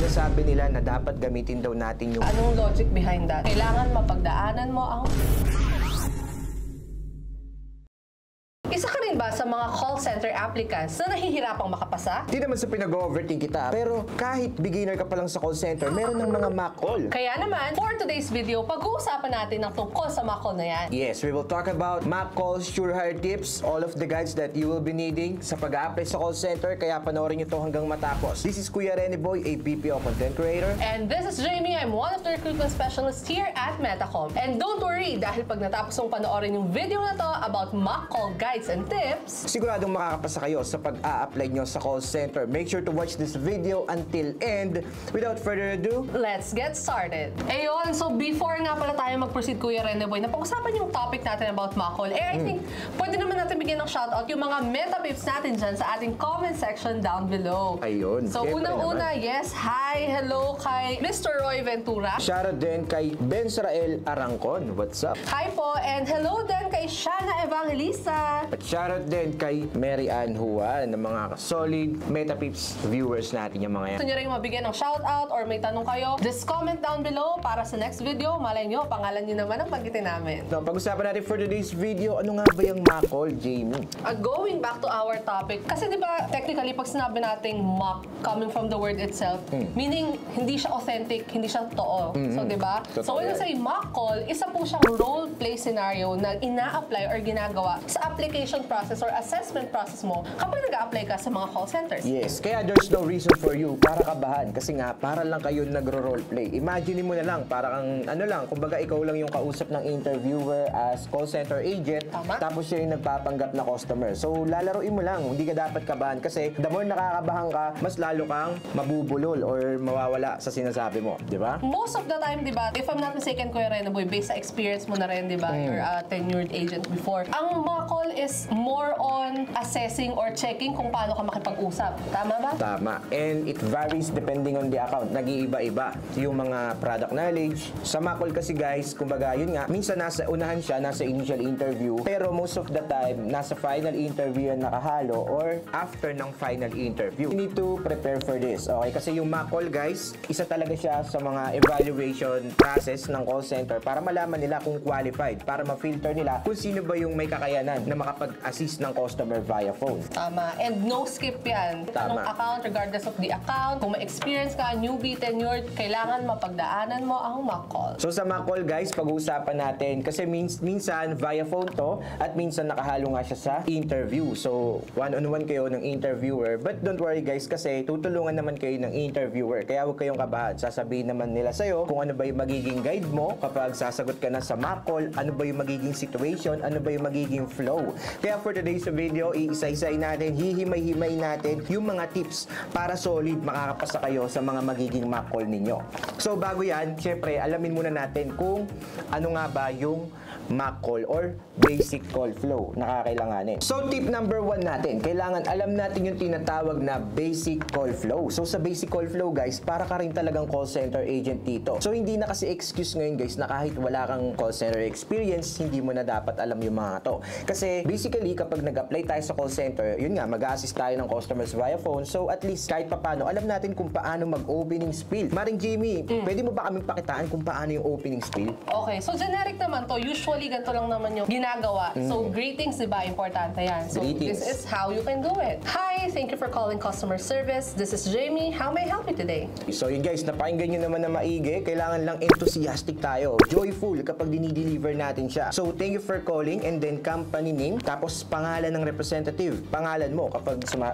Sinasabi nila na dapat gamitin daw natin yung... Anong logic behind that? Kailangan mapagdaanan mo ang... Isa ka rin ba sa mga call center applicants na nahihirapang makapasa? Di naman sa pinag-overthink kita, pero kahit beginner ka pa lang sa call center, meron ng mga mock call. Kaya naman, for today's video, pag-uusapan natin ang tungkol sa mock call na yan. Yes, we will talk about mock calls, sure hire tips, all of the guides that you will be needing sa pag-a-apply sa call center, kaya panoorin nyo to hanggang matapos. This is Kuya Rene Boy, a BPO content creator. And this is Jamie, I'm one of the recruitment specialists here at Metacom. And don't worry, dahil pag natapos mong panoorin yung video na to about mock call guides and tips, siguradong makakapasa kayo sa pag-a-apply nyo sa call center. Make sure to watch this video until end. Without further ado, let's get started. Ayun, so before nga pala tayo mag-proceed, Kuya Rene Boy, napag-usapan yung topic natin about mock call. I think pwede naman natin bigyan ng shoutout yung mga meta-pips natin dyan sa ating comment section down below. Ayun. So unang-una, yes, hi, hello kay Mr. Roy Ventura. Shoutout din kay Bensrael Arangcon. What's up? Hi po, and hello din kay Shana Evangelista. At shoutout din kay Mary Ann Juan, ng mga solid Metapips viewers natin yung mga yan. Gusto nyo rin mabigyan ng shoutout or may tanong kayo, just comment down below para sa next video. Malay nyo, pangalan nyo naman ang pagkitin namin. So, pag-usapan natin for today's video, ano nga ba yung mock call, Jamie? Going back to our topic, kasi di ba technically pag sinabi nating mock coming from the word itself, meaning hindi siya authentic, hindi siya totoo. So di ba? So when you say mock call, isa po siyang role play scenario na ina-apply or ginagawa sa application process or assessment process mo kapag nag-a-apply ka sa mga call centers. Yes, kaya there's no reason for you para kabahan kasi nga para lang kayo nagro-roleplay. Imagine mo na lang, para kang ano lang, kumbaga ikaw lang yung kausap ng interviewer as call center agent. Tama. Tapos siya yung nagpapanggap na customer. So lalaroin mo lang, hindi ka dapat kabahan kasi the more nakakabahan ka, mas lalo kang mabubulol or mawawala sa sinasabi mo, di ba? Most of the time, di ba, if I'm not mistaken, Kuya Rene Boy, based sa experience mo na rin, di ba, you're a tenured agent before, ang mock call is more on assessing or checking kung paano ka makipag-usap. Tama ba? Tama. And it varies depending on the account. Nag-iiba-iba yung mga product knowledge. Sa mock call kasi guys, kumbaga yun nga, minsan nasa unahan siya, nasa initial interview, pero most of the time, nasa final interview yan nakahalo or after ng final interview. You need to prepare for this. Okay? Kasi yung mock call guys, isa talaga siya sa mga evaluation process ng call center para malaman nila kung qualified, para ma-filter nila kung sino ba yung may kakayanan na makapag-assist ng customer via phone. Tama. And no skip yan. Tama. Anong account, regardless of the account, kung may experience ka, newbie, tenured, kailangan mapagdaanan mo ang mock call. So sa mock call guys, pag-uusapan natin kasi minsan via phone to at minsan nakahalo nga siya sa interview. So one-on-one kayo ng interviewer, but don't worry guys kasi tutulungan naman kayo ng interviewer. Kaya huwag kayong kabahan. Sasabihin naman nila sa'yo kung ano ba yung magiging guide mo kapag sasagot ka na sa mock call, ano ba yung magiging situation, ano ba yung magiging flow. Kaya for today's video, iisa-isay natin, hihimay-himay natin yung mga tips para solid makakapasa kayo sa mga magiging mock call ninyo. So bago yan, syempre alamin muna natin kung ano nga ba yung mock call or basic call flow na kakailanganin. So tip number 1 natin, kailangan alam natin yung tinatawag na basic call flow. So sa basic call flow guys, para ka rin talagang call center agent dito. So hindi na kasi excuse ngayon guys na kahit wala kang call center experience, hindi mo na dapat alam yung mga to. Kasi basically kapag nag-apply tayo sa call center, yun nga, mag-assist tayo ng customers via phone. So at least kahit paano, alam natin kung paano mag-opening spiel. Maring Jamie, pwede mo ba kaming pakitaan kung paano yung opening spiel? Okay, so generic naman to. Usually ganito lang naman yung ginagawa. So greetings, di ba? Importante yan. So Greetings. this is how you can do it. Hi, thank you for calling customer service. This is Jamie. How may I help you today? So yun guys, napakinggan nyo naman na maigi. Kailangan lang enthusiastic tayo. Joyful kapag dinideliver natin siya. So thank you for calling and then company name. Tapos pangalan ng representative. Pangalan mo.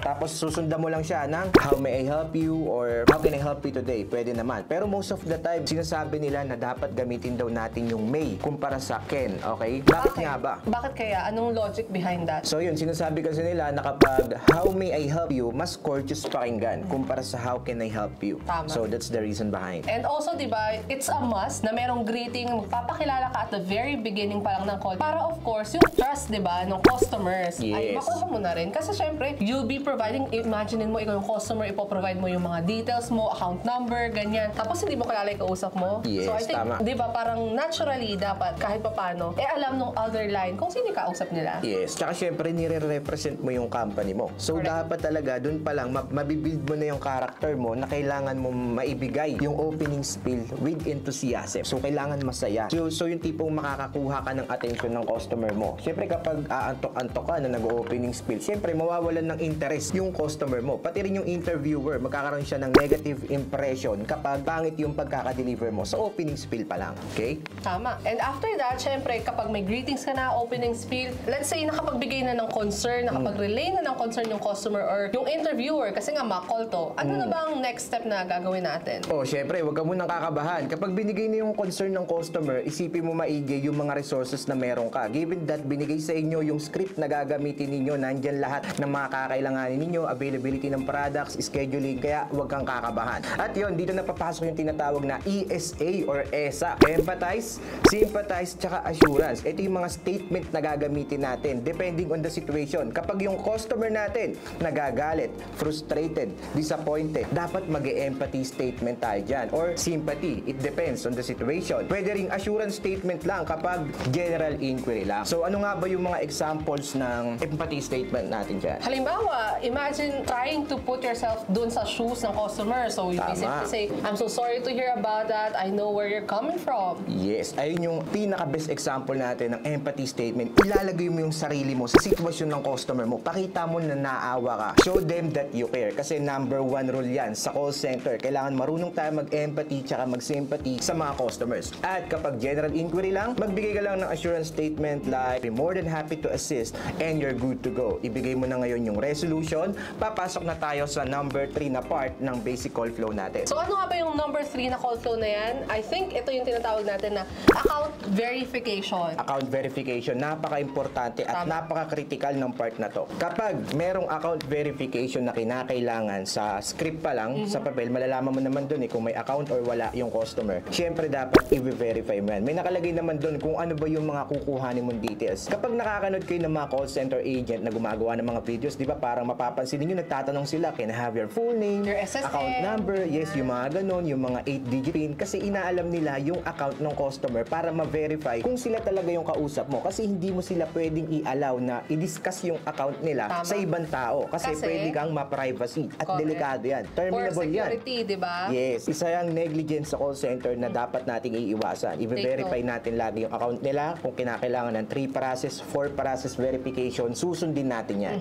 Tapos susundan mo lang siya ng how may I help you or how can I help you today. Pwede naman. Pero most of the time, sinasabi nila na dapat gamitin daw natin yung may kumpara sa can. Okay? Bakit nga ba? Bakit kaya? Anong logic behind that? So yun, sinasabi kasi nila na kapag how may I help you, mas courteous pakinggan kumpara sa how can I help you. Tama. So that's the reason behind. And also, di ba, it's a must na merong greeting, magpapakilala ka at the very beginning pa lang ng call para of course, yung trust, di ba, ng customer customers, ay Yes. makuha mo na rin. Kasi syempre, you'll be providing, imaginein mo, ikaw yung customer, ipoprovide mo yung mga details mo, account number, ganyan. Tapos hindi mo kilala yung kausap mo. Yes, So I think, tama. di ba, parang naturally, dapat kahit papano, alam nung other line kung sino yung kausap nila. Yes, tsaka syempre nire-represent mo yung company mo. So Correct. dapat talaga doon pa lang mabibuild mo na yung character mo na kailangan mo maibigay yung opening spiel with enthusiasm. So kailangan masaya. So yung tipong makakakuha ka ng attention ng customer mo. Syempre kapag aantok-antok ka na nag-opening spiel, syempre mawawalan ng interest yung customer mo. Pati rin yung interviewer, magkakaroon siya ng negative impression kapag pangit yung pagkaka-deliver mo sa opening spiel pa lang. Okay? Tama. And after that, syempre, kapag may greetings ka na, opening spiel, let's say nakapagbigay na ng concern, nakapag-relay na ng concern yung customer or yung interviewer, kasi nga ma-call to, ano na ba ang next step na gagawin natin? Oh, syempre, huwag ka munang kakabahan. Kapag binigay na yung concern ng customer, isipin mo maigi yung mga resources na meron ka. Given that binigay sa inyo yung script na gagamitin ninyo, nandyan lahat ng mga kakailanganin ninyo, availability ng products, scheduling, kaya huwag kang kakabahan. At yun, dito na papasok yung tinatawag na ESA or ESA. Empathize, sympathize, tsaka assurance. Ito yung mga statement na gagamitin natin depending on the situation. Kapag yung customer natin nagagalit, frustrated, disappointed, dapat mag-empathy statement tayo dyan. Or sympathy, it depends on the situation. Pwede ring assurance statement lang kapag general inquiry lang. So ano nga ba yung mga examples ng empathy statement natin dyan? Halimbawa, imagine trying to put yourself dun sa shoes ng customer. So you Tama. basically say, I'm so sorry to hear about that. I know where you're coming from. Yes, ayun yung pinaka-best example natin ng empathy statement. Ilalagay mo yung sarili mo sa sitwasyon ng customer mo. Pakita mo na naawa ka. Show them that you care. Kasi number one rule yan sa call center. Kailangan marunong tayo mag-empathy tsaka mag-sympathy sa mga customers. At kapag general inquiry lang, magbigay ka lang ng assurance statement like, be more than happy to assist and you're good to go. Ibigay mo na ngayon yung resolution. Papasok na tayo sa number 3 na part ng basic call flow natin. So ano nga ba yung number 3 na call flow na yan? I think ito yung tinatawag natin na account verification. Account verification, napaka-importante at napaka-critical ng part na to. Kapag merong account verification na kinakailangan sa script pa lang, sa papel, malalaman mo naman dun kung may account or wala yung customer. Siyempre, dapat i-verify mo yan. May nakalagay naman dun kung ano ba yung mga kukuhanin mong details. Kapag nakakanood kayo ng mga call center agent na gumagawa ng mga videos, di ba, parang mapapansin ninyo, nagtatanong sila, can I have your full name, Your SSN, account number, yes, yung mga ganon, yung mga 8-digit PIN, kasi inaalam nila yung account ng customer para ma-verify kung sila talaga yung kausap mo. Kasi hindi mo sila pwedeng i-allow na i-discuss yung account nila Tama. sa ibang tao. Kasi pwede kang ma-privacy. At Correct. delikado yan. Terminable For yan. security, di ba? Yes. Isa yung negligence sa call center na dapat nating iiwasan. I-verify natin lagi yung account nila. Kung kinakailangan ng 3 process, 4 process verification, susundin natin yan.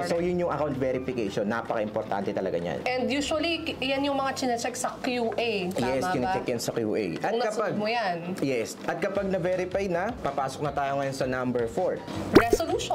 So yun yung account verification. Napaka-importante talaga yan. And usually, yan yung mga chinecheck sa QA. Tama Yes, ba? kine-check yan sa QA. At Kung nasunod mo yan. Yes. At kapag na-verify na, papasok na tayo ngayon sa number 4.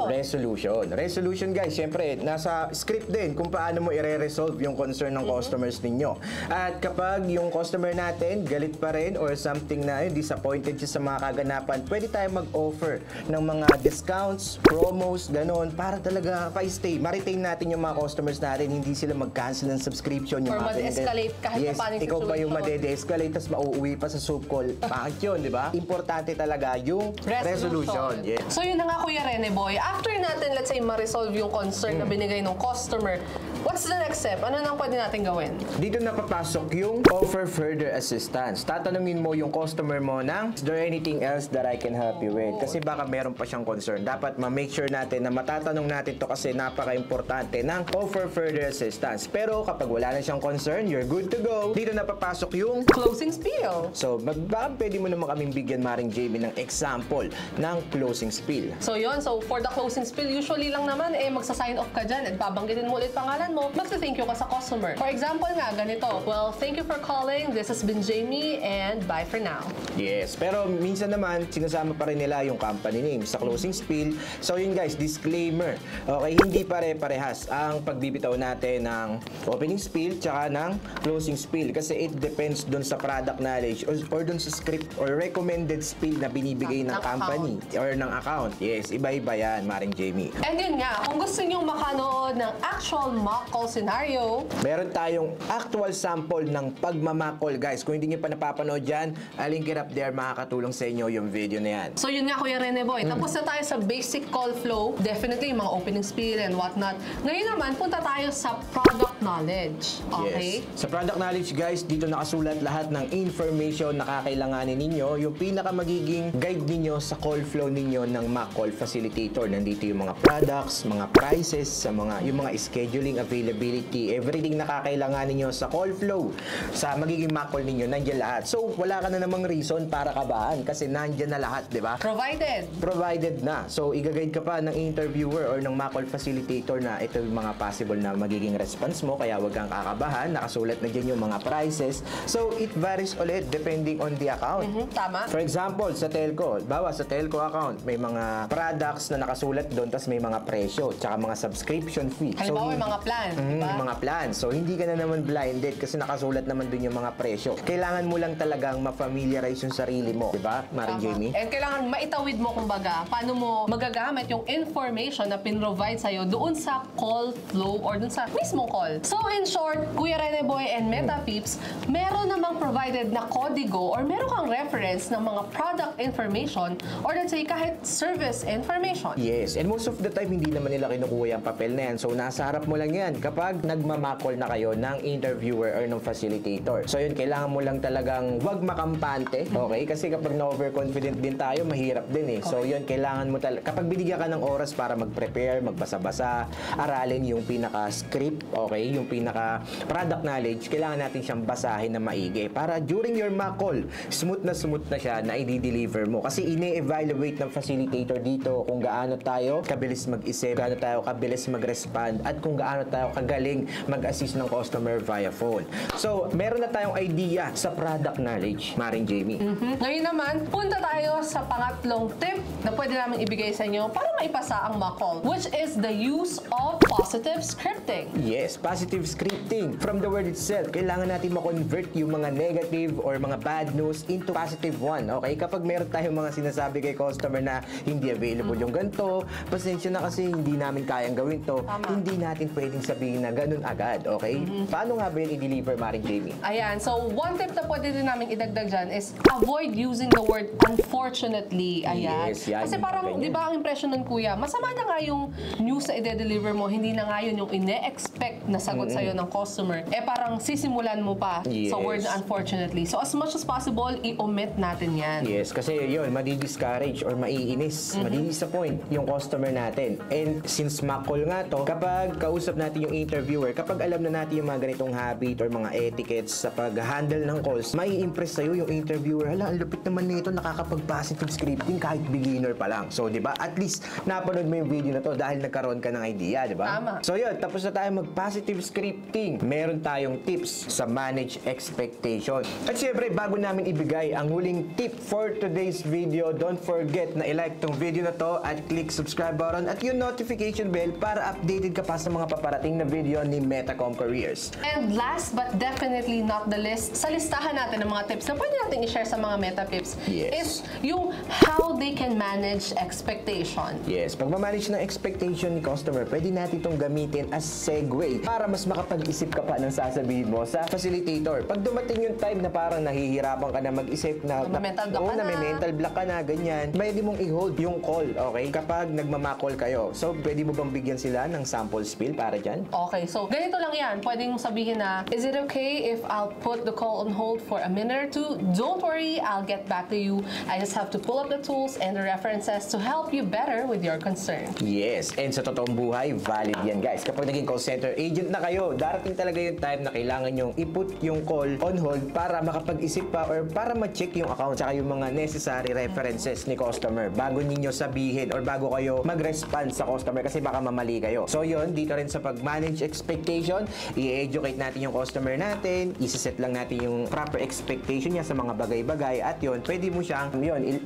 Resolution. Resolution guys, syempre, nasa script din kung paano mo i-resolve yung concern ng customers ninyo. At kapag yung customer natin galit pa rin or something na disappointed siya sa mga kaganapan, pwede tayo mag-offer ng mga discounts, promos, ganon, para talaga pa-stay. Ma-retain natin yung mga customers natin, hindi sila mag-cancel ng subscription. Yung Or mga ma-de-escalate kahit yes, pa paano yung ikaw pa yung situation. made-escalate tapos mauuwi pa sa soup call. Bakit yun, di ba? Importante talaga yung resolution. Yes. So yun na nga Kuya Rene Boy. After natin, let's say, ma-resolve yung concern na binigay ng customer, what's the next step? Ano nang pwede natin gawin? Dito na papasok yung offer further assistance. Tatanungin mo yung customer mo ng, is there anything else that I can help you with? Kasi baka meron pa siyang concern. Dapat ma-make sure natin na matatanong natin to kasi napaka-importante ng offer further assistance. Pero kapag wala na siyang concern, you're good to go. Dito na papasok yung Closing spiel. so, baka pwede mo naman kaming bigyan, Maring Jamie, ng example ng closing spiel. So yun, so for the closing spiel, usually lang naman, magsa-sign off ka dyan at babanggitin mo ulit pangalan mo, magsa-thank you ka sa customer. For example nga, ganito, well, thank you for calling, this has been Jamie, and bye for now. Yes, pero minsan naman, sinasama pa rin nila yung company name sa closing spiel. So yun guys, disclaimer. Okay, hindi pare-parehas ang pagbibitaw natin ng opening spiel tsaka ng closing spiel kasi it depends dun sa product knowledge or dun sa script or recommended spiel na binibigay ng Ng company or ng account. Yes, iba-iba yan, Maring Jamie. And yun nga, kung gusto nyo makanood ng actual mock mock call scenario. Meron tayong actual sample ng pagmamakol, guys. Kung hindi nyo pa napapanood yan, I'll link it up there. Makakatulong sa inyo yung video na yan. So yun nga, Kuya Rene Boy. Tapos na tayo sa basic call flow. Definitely, mga opening spiel and whatnot. Ngayon naman, punta tayo sa product knowledge. Okay? Yes. Sa product knowledge, guys, dito nakasulat lahat ng information na kakailanganin ninyo. Yung pinaka magiging guide ninyo sa call flow ninyo ng Mac Call Facilitator. Nandito yung mga products, mga prices, yung mga scheduling, availability, everything na kakailanganin ninyo sa call flow, sa magiging Mac Call ninyo, nandiyan lahat. So, wala ka na namang reason para kabahan kasi nandiyan na lahat, di ba? Provided na. So, i-guide ka pa ng interviewer or ng Mac Call Facilitator na ito yung mga possible na magiging response mo, kaya wag kang kakabahan. Nakasulat na dyan yung mga prices. So, it varies ulit depending on the account. Tama. For example, sa telco, sa telco account, may mga products na nakasulat doon, tapos may mga presyo, tsaka mga subscription fee. Halimbawa, may mga plan, diba? Mga plan. So, hindi ka na naman blinded kasi nakasulat naman doon yung mga presyo. Kailangan mo lang talagang ma-familiarize yung sarili mo. Diba, Mari Jamie? And kailangan maitawid mo, kumbaga, paano mo magagamit yung information na pin-provide sa'yo doon sa call flow or doon sa mismong call. So, in short, Kuya Rene Boy and Meta Peeps, meron namang provided na kodigo or meron kang reference ng mga product information or let's say kahit service information. Yes, and most of the time hindi naman nila kinukuha yung papel na yan. So nasa harap mo lang yan kapag nagmamakol na kayo ng interviewer or ng facilitator. So yun, kailangan mo lang talagang wag makampante, okay? Kasi kapag na-overconfident din tayo, mahirap din eh. So yun, kailangan mo kapag binigyan ka ng oras para mag-prepare, magbasa-basa, aralin yung pinaka-script, okay? Yung pinaka-product knowledge, kailangan natin siyang basahin na maigi para during your mock call, smooth na siya na i-deliver mo. Kasi ine-evaluate ng facilitator dito kung gaano tayo kabilis mag-isip, gaano tayo kabilis mag-respond, at kung gaano tayo kagaling mag-assist ng customer via phone. So, meron na tayong idea sa product knowledge, Maring Jamie. Ngayon naman, punta tayo sa pangatlong tip na pwede namin ibigay sa inyo para maipasa ang mock call, which is the use of positive scripting. Yes, positive scripting. From the word itself, kailangan natin ma-convert yung mga negative or mga bad news into positive one. Okay? Kapag meron tayong mga sinasabi kay customer na hindi available yung ganito, pasensya na kasi hindi namin kayang gawin to, hindi natin pwedeng sabihin na ganun agad. Okay? Paano nga ba yun i-deliver, Maring Jamie? Ayan. So, one tip na pwede din namin idagdag dyan is avoid using the word unfortunately. Ayan. Yes, yan. Kasi parang, di ba ang impression nun, Kuya, masama na nga yung news na i-deliver mo, hindi na nga yun yung ine-expect na sagot sa'yo ng customer. Eh parang sisimulan mo pa sa word na unfortunately. So, as much as possible, i-omit natin yan. Yes, kasi yun, madi-discourage or maiinis, madi-disappoint yung customer natin. And since mock call nga to, kapag kausap natin yung interviewer, kapag alam na natin yung mga ganitong habit or mga etiquettes sa pag-handle ng calls, mai-impress sa'yo yung interviewer. Hala, ang lupit naman nito, nakakapag-positive scripting kahit beginner pa lang. So, di ba? At least, napanood mo yung video na to dahil nagkaroon ka ng idea, di ba? Tama. So, yun, tapos na tayo mag-positive scripting. Meron tayong tips sa manage expectation. At syempre, bago namin ibigay ang huling tip for today's video, don't forget na i-like tong video na to at click subscribe button at yung notification bell para updated ka pa sa mga paparating na video ni Metacom Careers. And last but definitely not the least, sa listahan natin ng mga tips na pwede natin i-share sa mga Meta Pips is yung how they can manage expectation. Yes, pag ma-manage ng expectation ni customer, pwede natin itong gamitin as segue para mas makapag-isip ka pa ng sasabihin mo sa facilitator. Pag dumating yung time na parang nahihirapan ka na mag-isip na mental block ka na. may mental block ka na, ganyan, pwede mong i-hold yung call, okay? Kapag nagmamakol kayo. So, pwede mo bang bigyan sila ng sample spiel para dyan? Okay, so ganito lang yan. Pwedeng sabihin na, is it okay if I'll put the call on hold for a minute or two? Don't worry, I'll get back to you. I just have to pull up the tools and the references to help you better with your concern. Yes, and sa totoong buhay, valid yan, guys. Kapag naging call center agent na kayo, darating talaga yung time na kailangan yung i-put yung call on hold para makapag-isip pa or para ma-check yung account tsaka yung mga necessary references ni customer bago ninyo sabihin or bago kayo mag-respond sa customer kasi baka mamali kayo. So yun, dito rin sa pag-manage expectation, i-educate natin yung customer natin, isa-set lang natin yung proper expectation niya sa mga bagay-bagay at yun, pwede mo siyang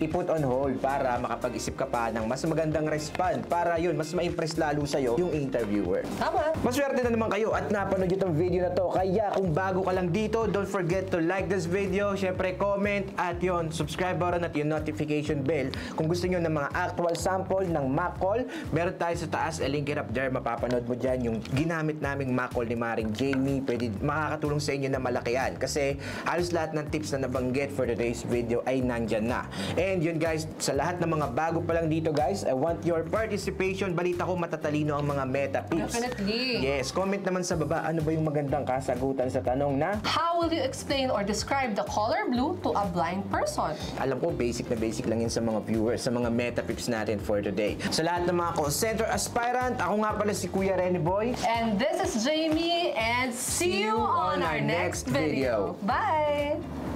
i-put on hold para makapag-isip ka pa ng mas magandang respond para yun, mas ma-impress lalo sa'yo yung interviewer. Tama. Maswerte na naman kayo at napanood yung video na to. Kaya kung bago ka lang dito, don't forget to like this video, syempre comment at yun, subscribe button at yung notification bell. Kung gusto nyo ng mga actual sample ng mock call, meron tayo sa taas, link it up there, mapapanood mo dyan yung ginamit naming MAC call ni Maring Jamie, pwede makakatulong sa inyo na malaki yan. Kasi halos lahat ng tips na nabanggit for today's video ay nandyan na. And yun guys, sa lahat ng mga bago pa lang dito guys, I want your participation. Balita ko matatalino ang mga meta tips. Definitely. Yes, comment naman sa baba, ano ba yung magandang kasagutan sa tanong na How will you explain or describe the color blue to a blind person? alam ko basic na basic lang yun sa mga viewers, sa mga meta tips natin for today. Sa lahat ng mga call center aspirant, ako nga pala si Kuya Rene Boy. And this is Jamie, and see you on our next video. Bye!